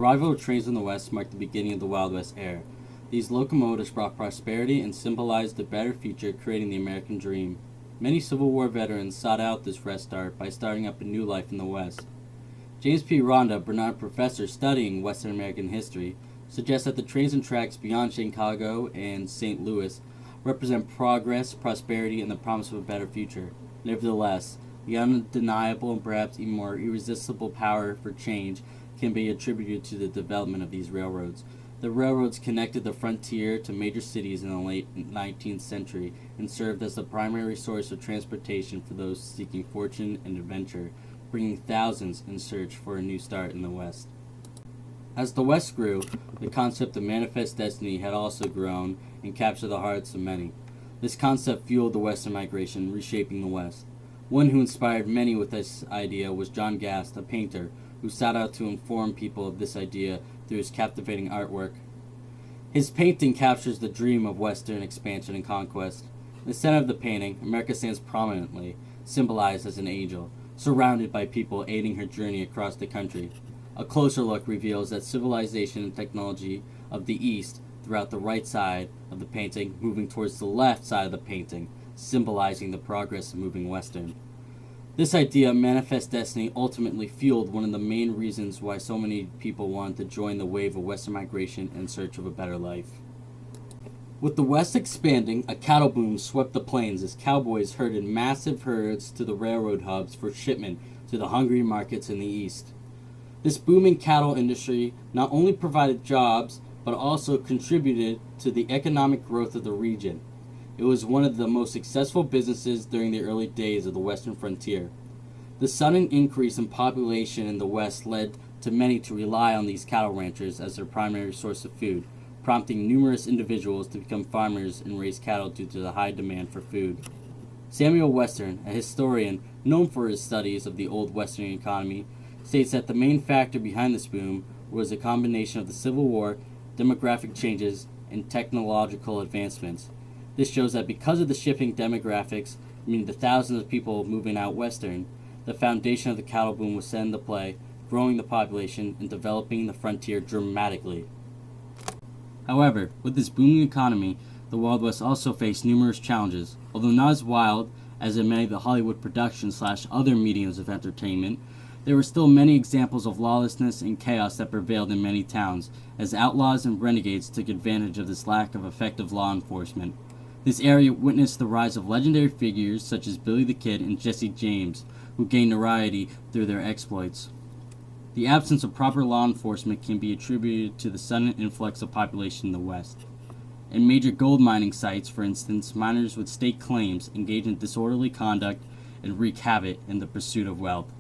The arrival of trains in the West marked the beginning of the Wild West era. These locomotives brought prosperity and symbolized a better future, creating the American dream. Many Civil War veterans sought out this fresh start by starting up a new life in the West. James P. Ronda, Bernard professor studying Western American history, suggests that the trains and tracks beyond Chicago and St. Louis represent progress, prosperity, and the promise of a better future. Nevertheless, the undeniable and perhaps even more irresistible power for change can be attributed to the development of these railroads. The railroads connected the frontier to major cities in the late 19th century and served as the primary source of transportation for those seeking fortune and adventure, bringing thousands in search for a new start in the West. As the West grew, the concept of manifest destiny had also grown and captured the hearts of many. This concept fueled the Western migration, reshaping the West. One who inspired many with this idea was John Gast, a painter, who sought out to inform people of this idea through his captivating artwork. His painting captures the dream of Western expansion and conquest. In the center of the painting, America stands prominently, symbolized as an angel, surrounded by people aiding her journey across the country. A closer look reveals that civilization and technology of the East throughout the right side of the painting, moving towards the left side of the painting, symbolizing the progress of moving western. This idea of manifest destiny ultimately fueled one of the main reasons why so many people wanted to join the wave of Western migration in search of a better life. With the West expanding, a cattle boom swept the plains as cowboys herded massive herds to the railroad hubs for shipment to the hungry markets in the East. This booming cattle industry not only provided jobs, but also contributed to the economic growth of the region. It was one of the most successful businesses during the early days of the Western frontier. The sudden increase in population in the West led to many to rely on these cattle ranchers as their primary source of food, prompting numerous individuals to become farmers and raise cattle due to the high demand for food. Samuel Western, a historian known for his studies of the old Western economy, states that the main factor behind this boom was a combination of the Civil War, demographic changes, and technological advancements. This shows that because of the shifting demographics, meaning the thousands of people moving out western, the foundation of the cattle boom was set into play, growing the population and developing the frontier dramatically. However, with this booming economy, the Wild West also faced numerous challenges. Although not as wild as in many of the Hollywood productions / other mediums of entertainment, there were still many examples of lawlessness and chaos that prevailed in many towns, as outlaws and renegades took advantage of this lack of effective law enforcement. This area witnessed the rise of legendary figures such as Billy the Kid and Jesse James, who gained notoriety through their exploits. The absence of proper law enforcement can be attributed to the sudden influx of population in the West. In major gold mining sites, for instance, miners would stake claims, engage in disorderly conduct, and wreak havoc in the pursuit of wealth.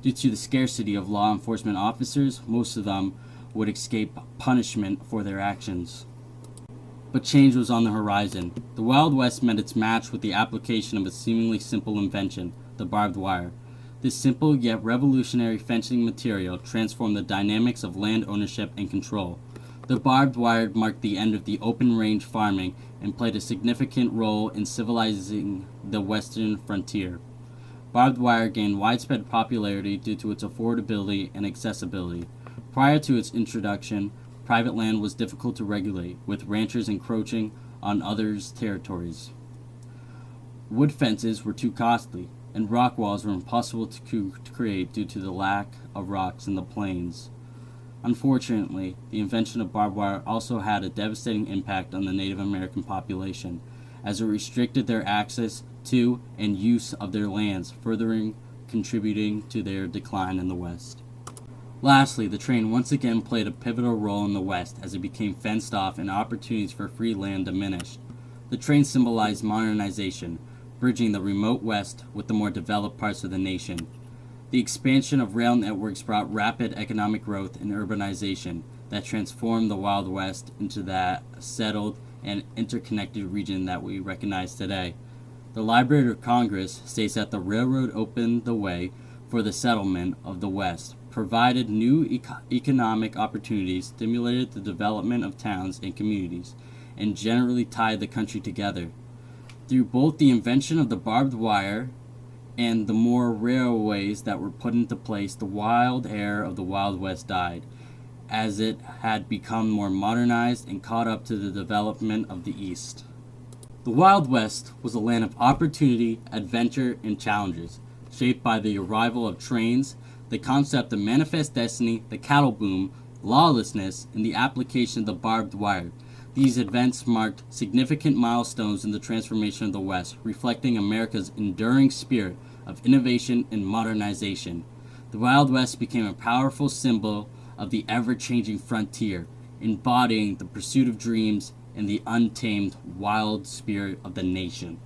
Due to the scarcity of law enforcement officers, most of them would escape punishment for their actions. But change was on the horizon. The Wild West met its match with the application of a seemingly simple invention, the barbed wire. This simple yet revolutionary fencing material transformed the dynamics of land ownership and control. The barbed wire marked the end of the open-range farming and played a significant role in civilizing the western frontier. Barbed wire gained widespread popularity due to its affordability and accessibility. Prior to its introduction, private land was difficult to regulate, with ranchers encroaching on others' territories. Wood fences were too costly, and rock walls were impossible to create due to the lack of rocks in the plains. Unfortunately, the invention of barbed wire also had a devastating impact on the Native American population, as it restricted their access to and use of their lands, further contributing to their decline in the West. Lastly, the train once again played a pivotal role in the West as it became fenced off and opportunities for free land diminished. The train symbolized modernization, bridging the remote West with the more developed parts of the nation. The expansion of rail networks brought rapid economic growth and urbanization that transformed the Wild West into that settled and interconnected region that we recognize today. The Library of Congress states that the railroad opened the way for the settlement of the West, provided new economic opportunities, stimulated the development of towns and communities, and generally tied the country together. Through both the invention of the barbed wire and the more railways that were put into place, the wild air of the Wild West died, as it had become more modernized and caught up to the development of the East. The Wild West was a land of opportunity, adventure, and challenges, shaped by the arrival of trains, the concept of manifest destiny, the cattle boom, lawlessness, and the application of the barbed wire. These events marked significant milestones in the transformation of the West, reflecting America's enduring spirit of innovation and modernization. The Wild West became a powerful symbol of the ever-changing frontier, embodying the pursuit of dreams and the untamed wild spirit of the nation.